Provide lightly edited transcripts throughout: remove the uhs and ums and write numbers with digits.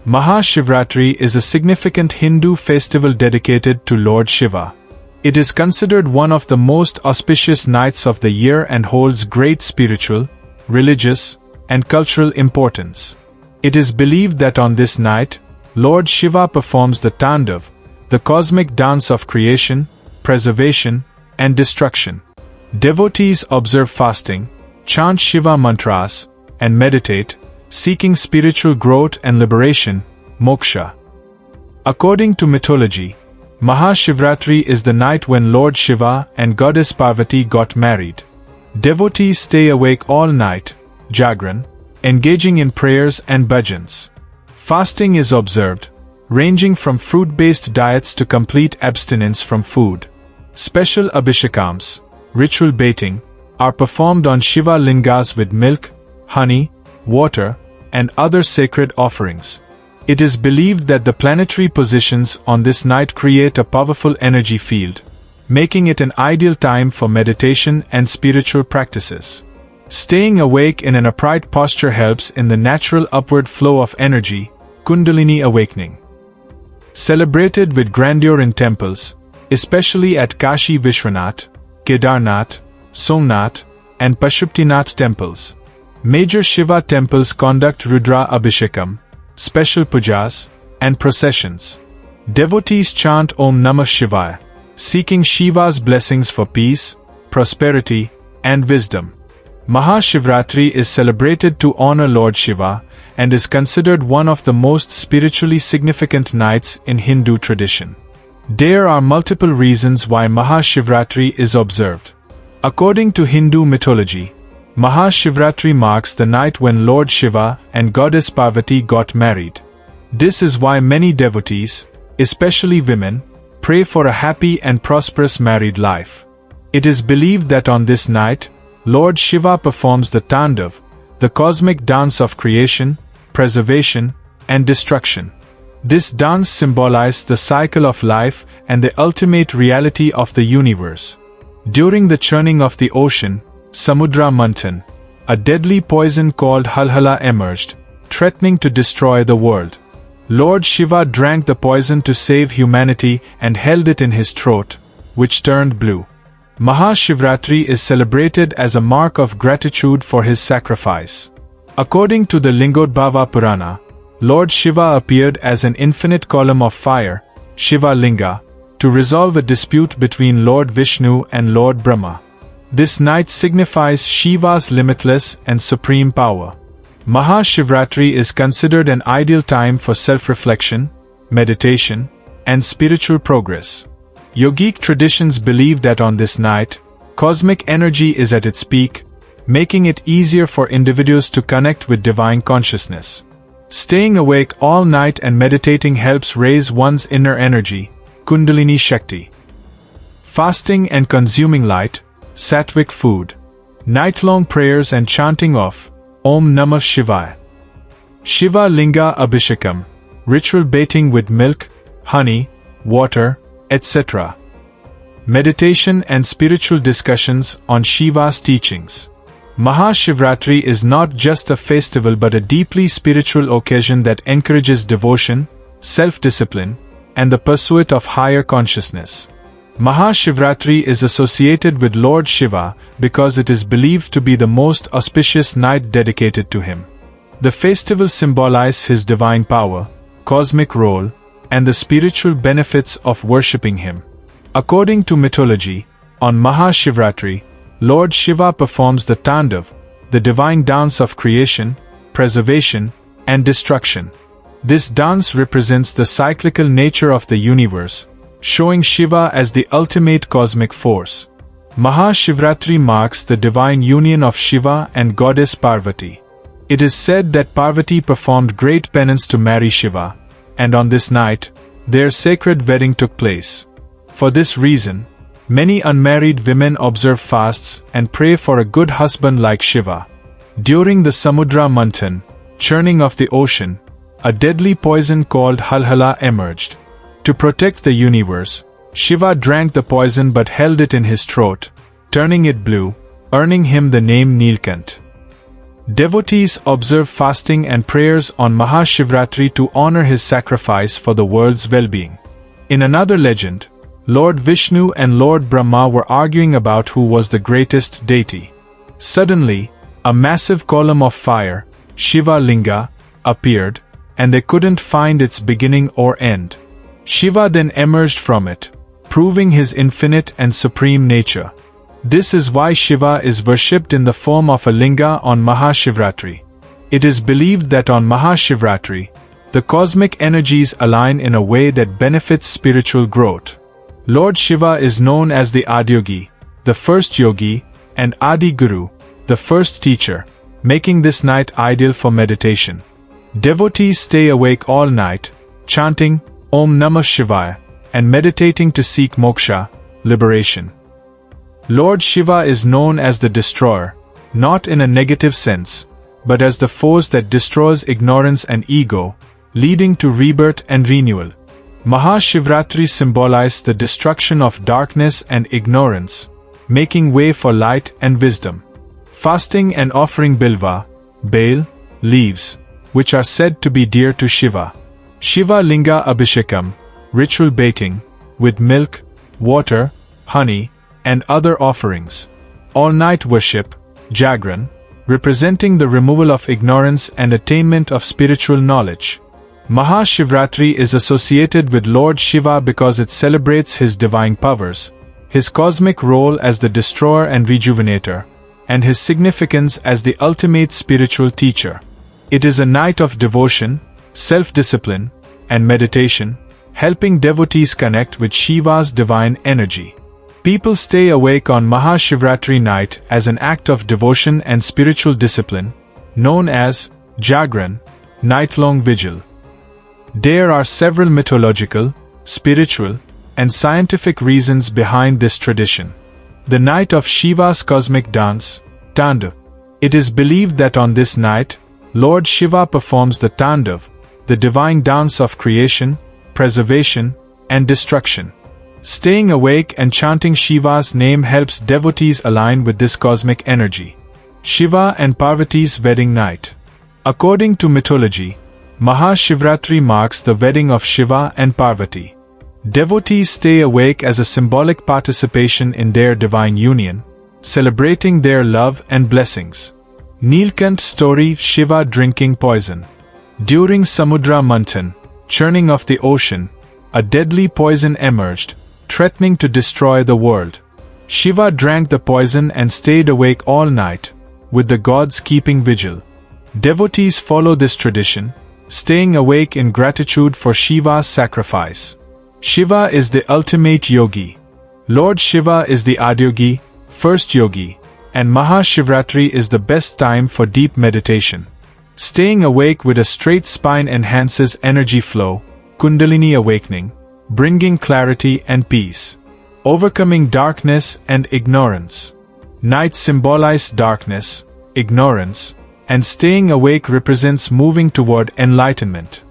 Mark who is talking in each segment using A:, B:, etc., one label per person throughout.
A: Maha Shivaratri is a significant Hindu festival dedicated to Lord Shiva. It is considered one of the most auspicious nights of the year and holds great spiritual, religious, and cultural importance. It is believed that on this night, Lord Shiva performs the Tandav, the cosmic dance of creation, preservation, and destruction. Devotees observe fasting, chant Shiva mantras, and meditate, seeking spiritual growth and liberation, moksha. According to mythology, Maha Shivaratri is the night when Lord Shiva and Goddess Parvati got married. Devotees stay awake all night, jagran, engaging in prayers and bhajans. Fasting is observed, ranging from fruit-based diets to complete abstinence from food. Special abhishekams, ritual bathing, are performed on Shiva lingas with milk, honey, water, and other sacred offerings. It is believed that the planetary positions on this night create a powerful energy field, making it an ideal time for meditation and spiritual practices. Staying awake in an upright posture helps in the natural upward flow of energy, Kundalini awakening. Celebrated with grandeur in temples, especially at Kashi Vishwanath, Kedarnath, Somnath, and Pashuptinath temples. Major Shiva temples conduct Rudra Abhishekam, special pujas, and processions. Devotees chant Om Namah Shivaya, seeking Shiva's blessings for peace, prosperity, and wisdom. Maha Shivaratri is celebrated to honor Lord Shiva and is considered one of the most spiritually significant nights in Hindu tradition. There are multiple reasons why Maha Shivaratri is observed. According to Hindu mythology, Maha Shivaratri marks the night when Lord Shiva and Goddess Parvati got married. This is why many devotees, especially women, pray for a happy and prosperous married life. It is believed that on this night, Lord Shiva performs the Tandav, the cosmic dance of creation, preservation, and destruction. This dance symbolizes the cycle of life and the ultimate reality of the universe. During the churning of the ocean, Samudra Manthan, a deadly poison called Halhala emerged, threatening to destroy the world. Lord Shiva drank the poison to save humanity and held it in his throat, which turned blue. Maha Shivaratri is celebrated as a mark of gratitude for his sacrifice. According to the Lingodbhava Purana, Lord Shiva appeared as an infinite column of fire, Shiva Linga, to resolve a dispute between Lord Vishnu and Lord Brahma. This night signifies Shiva's limitless and supreme power. Maha Shivaratri is considered an ideal time for self-reflection, meditation, and spiritual progress. Yogic traditions believe that on this night, cosmic energy is at its peak, making it easier for individuals to connect with divine consciousness. Staying awake all night and meditating helps raise one's inner energy, Kundalini Shakti. Fasting and consuming light, sattvic food, night-long prayers and chanting of Om Namah Shivaya. Shiva Linga Abhishekam, ritual bathing with milk, honey, water, etc. Meditation and spiritual discussions on Shiva's teachings. Maha Shivaratri is not just a festival but a deeply spiritual occasion that encourages devotion, self-discipline, and the pursuit of higher consciousness. Maha Shivaratri is associated with Lord Shiva because it is believed to be the most auspicious night dedicated to him. The festival symbolizes his divine power, cosmic role, and the spiritual benefits of worshipping him. According to mythology, on Maha Shivaratri, Lord Shiva performs the Tandav, the divine dance of creation, preservation, and destruction. This dance represents the cyclical nature of the universe, showing Shiva as the ultimate cosmic force. Maha Shivaratri marks the divine union of Shiva and Goddess Parvati. It is said that Parvati performed great penance to marry Shiva, and on this night, their sacred wedding took place. For this reason, many unmarried women observe fasts and pray for a good husband like Shiva. During the Samudra Manthan, churning of the ocean, a deadly poison called Halhala emerged. To protect the universe, Shiva drank the poison but held it in his throat, turning it blue, earning him the name Nilkant. Devotees observe fasting and prayers on Maha Shivaratri to honor his sacrifice for the world's well-being. In another legend, Lord Vishnu and Lord Brahma were arguing about who was the greatest deity. Suddenly, a massive column of fire, Shiva Linga, appeared, and they couldn't find its beginning or end. Shiva then emerged from it, proving his infinite and supreme nature. This is why Shiva is worshipped in the form of a linga on Maha Shivaratri. It is believed that on Maha Shivaratri, the cosmic energies align in a way that benefits spiritual growth. Lord Shiva is known as the Adiyogi, the first yogi, and Adi Guru, the first teacher, making this night ideal for meditation. Devotees stay awake all night, chanting Om Namah Shivaya, and meditating to seek moksha, liberation. Lord Shiva is known as the destroyer, not in a negative sense, but as the force that destroys ignorance and ego, leading to rebirth and renewal. Maha Shivaratri symbolizes the destruction of darkness and ignorance, making way for light and wisdom. Fasting and offering bilva, bale, leaves, which are said to be dear to Shiva. Shiva Linga Abhishekam, ritual bathing, with milk, water, honey, and other offerings. All-night worship, Jagran, representing the removal of ignorance and attainment of spiritual knowledge. Maha Shivaratri is associated with Lord Shiva because it celebrates his divine powers, his cosmic role as the destroyer and rejuvenator, and his significance as the ultimate spiritual teacher. It is a night of devotion, self-discipline, and meditation, helping devotees connect with Shiva's divine energy. People stay awake on Maha Shivaratri night as an act of devotion and spiritual discipline, known as Jagran, night-long vigil. There are several mythological, spiritual, and scientific reasons behind this tradition. The night of Shiva's cosmic dance, Tandav. It is believed that on this night, Lord Shiva performs the Tandav, the divine dance of creation, preservation, and destruction. Staying awake and chanting Shiva's name helps devotees align with this cosmic energy. Shiva and Parvati's wedding night. According to mythology, Maha Shivaratri marks the wedding of Shiva and Parvati. Devotees stay awake as a symbolic participation in their divine union, celebrating their love and blessings. Neelkant story Shiva drinking poison. During Samudra Manthan, churning of the ocean, a deadly poison emerged, threatening to destroy the world. Shiva drank the poison and stayed awake all night, with the gods keeping vigil. Devotees follow this tradition, staying awake in gratitude for Shiva's sacrifice. Shiva is the ultimate yogi. Lord Shiva is the Adiyogi, first yogi, and Maha Shivaratri is the best time for deep meditation. Staying awake with a straight spine enhances energy flow, Kundalini awakening, bringing clarity and peace. Overcoming darkness and ignorance. Night symbolizes darkness, ignorance, and staying awake represents moving toward enlightenment.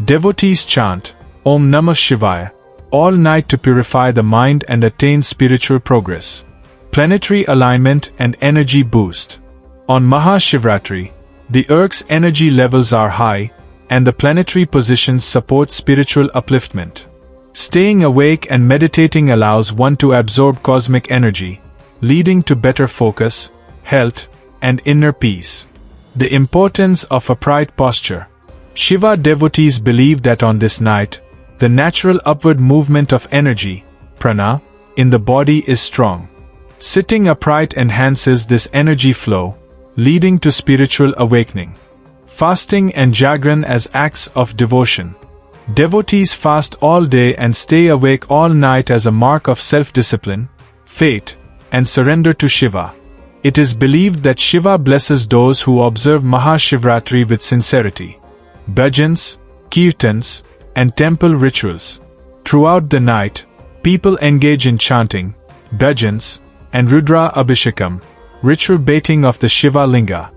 A: Devotees chant Om Namah Shivaya all night to purify the mind and attain spiritual progress. Planetary alignment and energy boost. On Maha Shivaratri, the Earth's energy levels are high, and the planetary positions support spiritual upliftment. Staying awake and meditating allows one to absorb cosmic energy, leading to better focus, health, and inner peace. The importance of upright posture. Shiva devotees believe that on this night, the natural upward movement of energy, prana, in the body is strong. Sitting upright enhances this energy flow, leading to spiritual awakening. Fasting and Jagran as acts of devotion. Devotees fast all day and stay awake all night as a mark of self-discipline, faith, and surrender to Shiva. It is believed that Shiva blesses those who observe Maha Shivaratri with sincerity. Bhajans, kirtans, and temple rituals. Throughout the night, people engage in chanting, bhajans, and Rudra Abhishekam, ritual bathing of the Shiva Linga.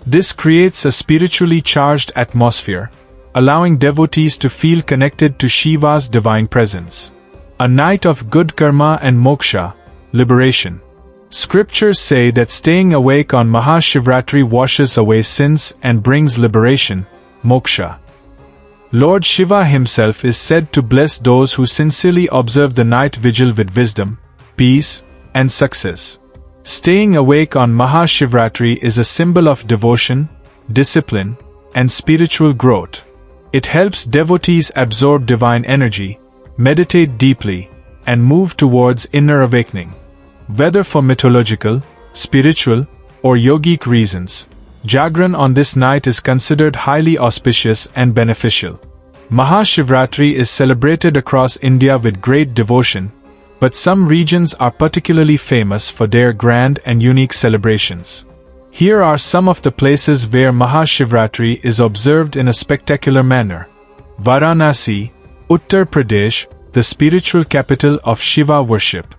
A: This creates a spiritually charged atmosphere, allowing devotees to feel connected to Shiva's divine presence. A night of good karma and moksha, liberation. Scriptures say that staying awake on Maha Shivaratri washes away sins and brings liberation, moksha. Lord Shiva himself is said to bless those who sincerely observe the night vigil with wisdom, peace, and success. Staying awake on Maha Shivaratri is a symbol of devotion, discipline, and spiritual growth. It helps devotees absorb divine energy, meditate deeply, and move towards inner awakening. Whether for mythological, spiritual, or yogic reasons, Jagran on this night is considered highly auspicious and beneficial. Maha Shivaratri is celebrated across India with great devotion, but some regions are particularly famous for their grand and unique celebrations. Here are some of the places where Maha Shivaratri is observed in a spectacular manner. Varanasi, Uttar Pradesh, the spiritual capital of Shiva worship.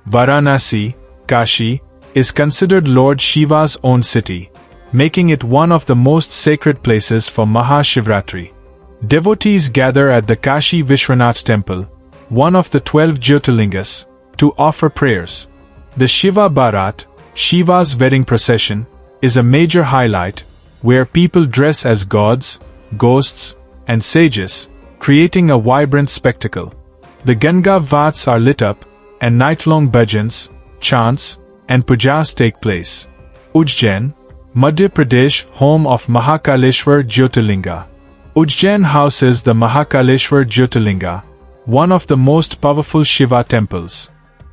A: Varanasi, Kashi, is considered Lord Shiva's own city, making it one of the most sacred places for Maha Shivaratri. Devotees gather at the Kashi Vishwanath temple, one of the 12 Jyotirlingas, to offer prayers. The Shiva Bharat, Shiva's wedding procession, is a major highlight, where people dress as gods, ghosts, and sages, creating a vibrant spectacle. The Ganga Ghats are lit up, and night-long bhajans, chants, and pujas take place. Ujjain, Madhya Pradesh, home of Mahakaleshwar Jyotirlinga. Ujjain houses the Mahakaleshwar Jyotirlinga, one of the most powerful Shiva temples.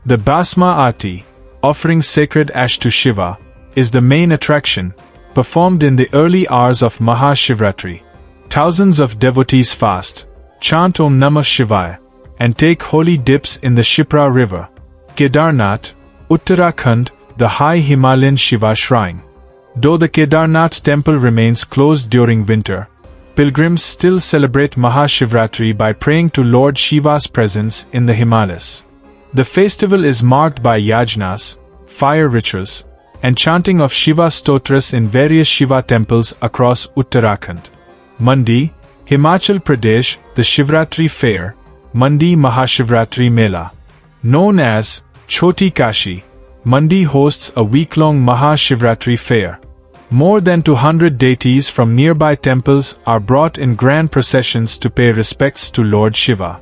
A: The Bhasma Aarti, offering sacred ash to Shiva, is the main attraction, performed in the early hours of Maha Shivaratri. Thousands of devotees fast, chant Om Namah Shivaya, and take holy dips in the Shipra river. Kedarnath, Uttarakhand, the high Himalayan Shiva shrine. Though the Kedarnath temple remains closed during winter, pilgrims still celebrate Maha Shivaratri by praying to Lord Shiva's presence in the Himalayas. The festival is marked by yajnas, fire rituals, and chanting of Shiva stotras in various Shiva temples across Uttarakhand. Mandi, Himachal Pradesh, the Shivaratri fair, Mandi Mahashivaratri Mela. Known as Choti Kashi, Mandi hosts a week-long Maha Shivaratri fair. More than 200 deities from nearby temples are brought in grand processions to pay respects to Lord Shiva.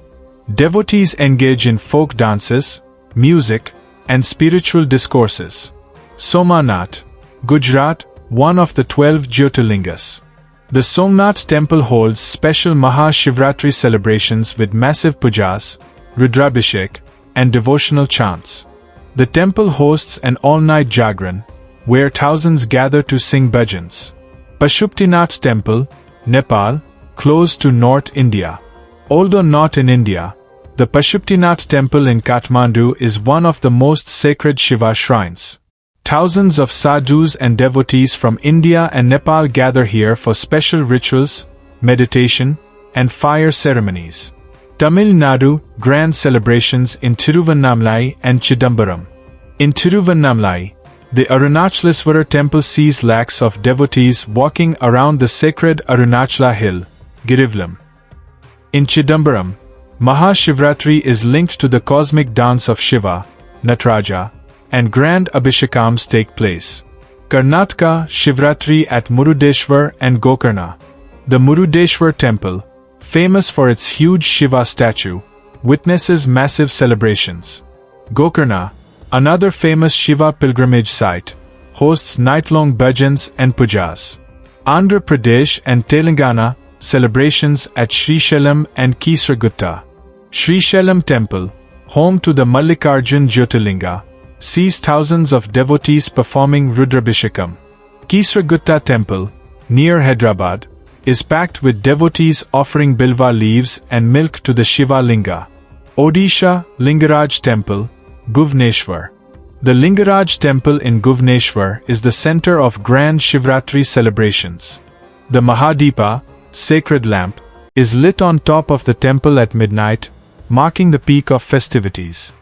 A: Devotees engage in folk dances, music, and spiritual discourses. Somnath, Gujarat, one of the 12 Jyotirlingas. The Somnath temple holds special Maha Shivaratri celebrations with massive pujas, Rudrabhishek, and devotional chants. The temple hosts an all-night Jagran, where thousands gather to sing bhajans. Pashuptinath Temple, Nepal, close to North India. Although not in India, the Pashuptinath Temple in Kathmandu is one of the most sacred Shiva shrines. Thousands of sadhus and devotees from India and Nepal gather here for special rituals, meditation, and fire ceremonies. Tamil Nadu, grand celebrations in Tiruvannamalai and Chidambaram. In Tiruvannamalai, the Arunachaleswara temple sees lakhs of devotees walking around the sacred Arunachala hill, Girivalam. In Chidambaram, Maha Shivaratri is linked to the cosmic dance of Shiva, Nataraja, and grand Abhishekams take place. Karnataka, Shivaratri at Murudeshwar and Gokarna. The Murudeshwar temple, famous for its huge Shiva statue, witnesses massive celebrations. Gokarna, another famous Shiva pilgrimage site, hosts night-long bhajans and pujas. Andhra Pradesh and Telangana, celebrations at Srisailam and Kisragutta. Srisailam temple, home to the Mallikarjun Jyotirlinga, sees thousands of devotees performing Rudrabhishekam. Kisragutta temple, near Hyderabad, is packed with devotees offering bilva leaves and milk to the Shiva Linga. Odisha, Lingaraj temple, Bhubaneswar. The Lingaraj temple in Bhubaneswar is the center of grand Shivaratri celebrations. The Mahadeepa, sacred lamp, is lit on top of the temple at midnight, marking the peak of festivities.